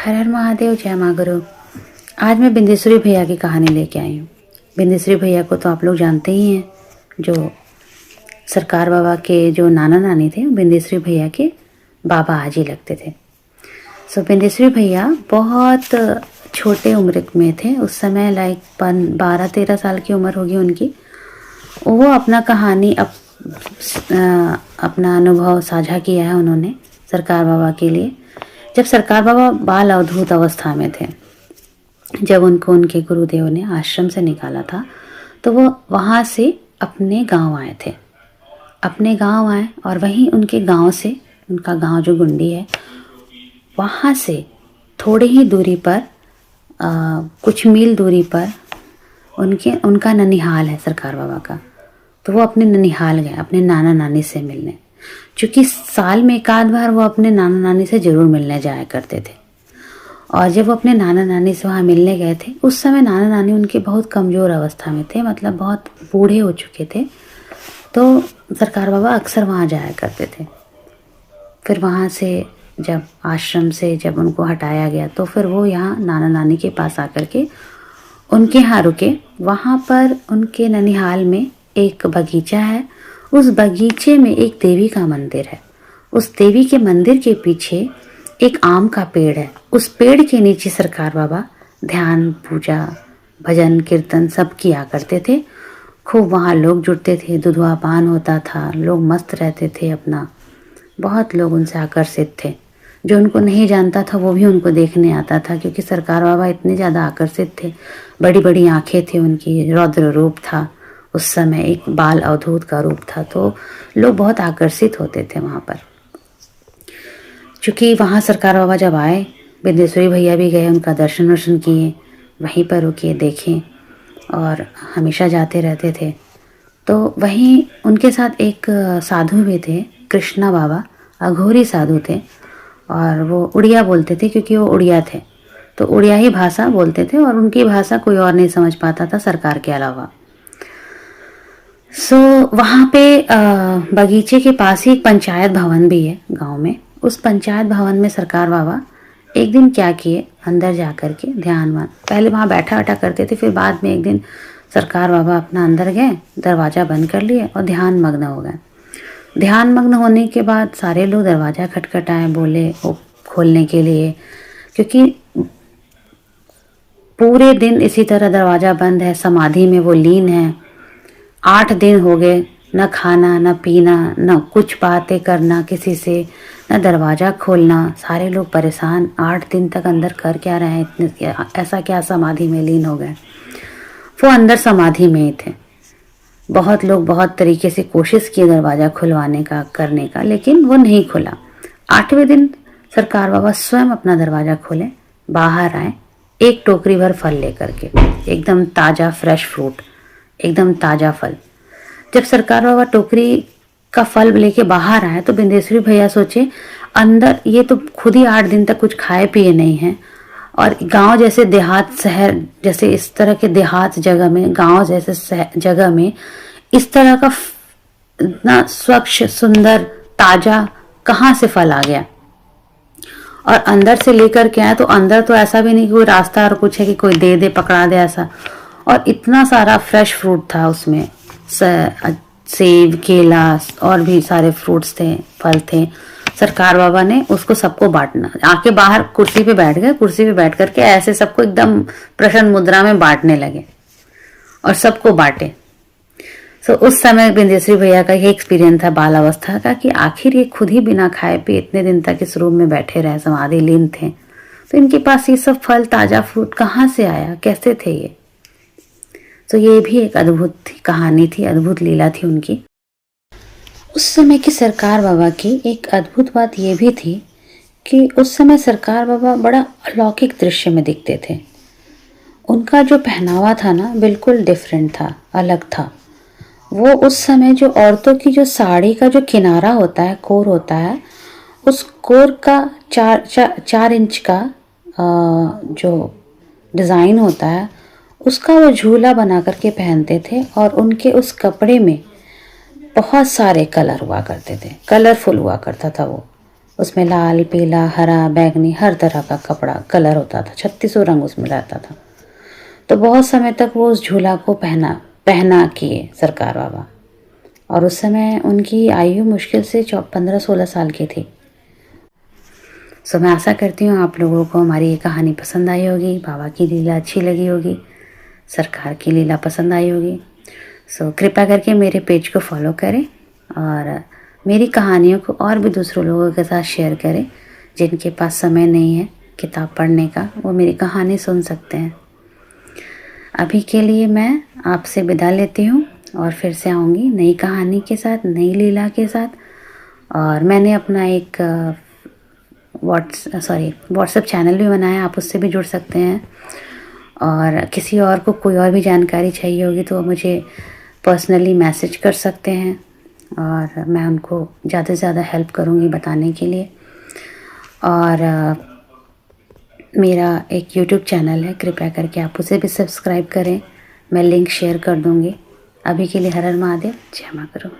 हर हर महादेव, जय माँ गुरु। आज मैं बिंदेश्वरी भैया की कहानी लेके आई हूँ। बिंदेश्वरी भैया को तो आप लोग जानते ही हैं, जो सरकार बाबा के जो नाना नानी थे, बिंदेश्वरी भैया के बाबा आज ही लगते थे। सो बिंदेश्वरी भैया बहुत छोटे उम्र में थे उस समय, लाइक 12-13 साल की उम्र होगी उनकी। वो अपना कहानी अपना अनुभव साझा किया है उन्होंने सरकार बाबा के लिए। जब सरकार बाबा बाल अवधूत अवस्था में थे, जब उनको उनके गुरुदेव ने आश्रम से निकाला था, तो वो वहाँ से अपने गांव आए थे। अपने गांव आए और वहीं उनके गांव से, उनका गांव जो गुंडी है, वहाँ से थोड़ी ही दूरी पर कुछ मील दूरी पर उनका ननिहाल है सरकार बाबा का। तो वो अपने ननिहाल गए अपने नाना नानी से मिलने, क्योंकि साल में एक आध बार वो अपने नाना नानी से ज़रूर मिलने जाया करते थे। और जब वो अपने नाना नानी से वहाँ मिलने गए थे, उस समय नाना नानी उनके बहुत कमज़ोर अवस्था में थे, मतलब बहुत बूढ़े हो चुके थे। तो सरकार बाबा अक्सर वहाँ जाया करते थे। फिर वहाँ से जब आश्रम से जब उनको हटाया गया, तो फिर वो यहाँ नाना नानी के पास आकर के उनके यहाँ रुके। वहाँ पर उनके ननिहाल में एक बगीचा है। उस बगीचे में एक देवी का मंदिर है। उस देवी के मंदिर के पीछे एक आम का पेड़ है। उस पेड़ के नीचे सरकार बाबा ध्यान, पूजा, भजन, कीर्तन सब किया करते थे। खूब वहाँ लोग जुड़ते थे, दुधवा पान होता था, लोग मस्त रहते थे अपना। बहुत लोग उनसे आकर्षित थे। जो उनको नहीं जानता था वो भी उनको देखने आता था, क्योंकि सरकार बाबा इतने ज़्यादा आकर्षित थे। बड़ी बड़ी आँखें थी उनकी, रौद्र रूप था उस समय, एक बाल अवधूत का रूप था। तो लोग बहुत आकर्षित होते थे वहाँ पर। चूँकि वहाँ सरकार बाबा जब आए, बिंदेश्वरी भैया भी गए, उनका दर्शन वर्शन किए, वहीं पर रुके, देखें, और हमेशा जाते रहते थे। तो वहीं उनके साथ एक साधु भी थे, कृष्णा बाबा, अघोरी साधु थे, और वो उड़िया बोलते थे, क्योंकि वो उड़िया थे। तो उड़िया ही भाषा बोलते थे और उनकी भाषा कोई और नहीं समझ पाता था सरकार के अलावा। वहाँ पे बगीचे के पास ही एक पंचायत भवन भी है गांव में। उस पंचायत भवन में सरकार बाबा एक दिन क्या किए, अंदर जा कर के ध्यान, पहले वहाँ बैठा करते थे, फिर बाद में एक दिन सरकार बाबा अपना अंदर गए, दरवाज़ा बंद कर लिए और ध्यान मग्न हो गए। ध्यान मग्न होने के बाद सारे लोग दरवाज़ा खटखटाए, बोले वो खोलने के लिए, क्योंकि पूरे दिन इसी तरह दरवाज़ा बंद है, समाधि में वो लीन है। 8 दिन हो गए, न खाना, न पीना, न कुछ बातें करना किसी से, न दरवाज़ा खोलना। सारे लोग परेशान, 8 दिन तक अंदर कर क्या रहे हैं, इतने ऐसा क्या समाधि में लीन हो गए। वो अंदर समाधि में ही थे। बहुत लोग बहुत तरीके से कोशिश किए दरवाज़ा खुलवाने का, करने का, लेकिन वो नहीं खुला। 8वें दिन सरकार बाबा स्वयं अपना दरवाज़ा खोले, बाहर आए, एक टोकरी भर फल लेकर के, एकदम ताज़ा फ्रेश फ्रूट, एकदम ताज़ा फल। जब सरकार बाबा टोकरी का फल लेके बाहर आए, तो बिंदेश्वरी भैया सोचे, अंदर ये तो खुद ही 8 दिन तक कुछ खाए पिए नहीं हैं, और गांव जैसे देहात, शहर जैसे इस तरह के देहात जगह में, गांव जैसे जगह में इस तरह का इतना स्वच्छ, सुंदर, ताज़ा कहाँ से फल आ गया। और अंदर से लेकर के आए, तो अंदर तो ऐसा भी नहीं कि कोई रास्ता और कुछ है कि कोई दे दे, पकड़ा दे, ऐसा। और इतना सारा फ्रेश फ्रूट था उसमें, सेब, केला और भी सारे फ्रूट्स थे, फल थे। सरकार बाबा ने उसको सबको बांटना, आके बाहर कुर्सी पे बैठ गए, कुर्सी पे बैठ करके ऐसे सबको एकदम प्रसन्न मुद्रा में बांटने लगे और सबको बांटे। उस समय बिंदेश्वरी भैया का ये एक्सपीरियंस था बाल अवस्था का, कि आखिर ये खुद ही बिना खाए पिए इतने दिन तक इस रूम में बैठे रहे, समाधि लीन थे, तो इनके पास ये सब फल, ताज़ा फ्रूट कहाँ से आया, कैसे थे ये। तो ये भी एक अद्भुत कहानी थी, अद्भुत लीला थी उनकी। उस समय की सरकार बाबा की एक अद्भुत बात ये भी थी कि उस समय सरकार बाबा बड़ा अलौकिक दृश्य में दिखते थे। उनका जो पहनावा था ना, बिल्कुल डिफरेंट था, अलग था। वो उस समय जो औरतों की जो साड़ी का जो किनारा होता है, कोर होता है, उस कोर का 4 इंच का जो डिज़ाइन होता है, उसका वो झूला बना करके पहनते थे। और उनके उस कपड़े में बहुत सारे कलर हुआ करते थे, कलरफुल हुआ करता था वो। उसमें लाल, पीला, हरा, बैंगनी हर तरह का कपड़ा कलर होता था, 3600 रंग उसमें रहता था। तो बहुत समय तक वो उस झूला को पहना किए सरकार बाबा। और उस समय उनकी आयु मुश्किल से 15-16 साल की थी। सो मैं आशा करती हूँ आप लोगों को हमारी ये कहानी पसंद आई होगी, बाबा की लीला अच्छी लगी होगी, सरकार की लीला पसंद आई होगी। सो कृपया करके मेरे पेज को फॉलो करें और मेरी कहानियों को और भी दूसरों लोगों के साथ शेयर करें जिनके पास समय नहीं है किताब पढ़ने का, वो मेरी कहानी सुन सकते हैं। अभी के लिए मैं आपसे विदा लेती हूँ और फिर से आऊँगी नई कहानी के साथ, नई लीला के साथ। और मैंने अपना एक व्हाट्सएप चैनल भी बनाया, आप उससे भी जुड़ सकते हैं। और किसी और को कोई और भी जानकारी चाहिए होगी तो मुझे पर्सनली मैसेज कर सकते हैं और मैं उनको ज़्यादा से ज़्यादा हेल्प करूँगी बताने के लिए। और मेरा एक यूट्यूब चैनल है, कृपया करके आप उसे भी सब्सक्राइब करें, मैं लिंक शेयर कर दूँगी। अभी के लिए हर हर महादेव, जय मां करो।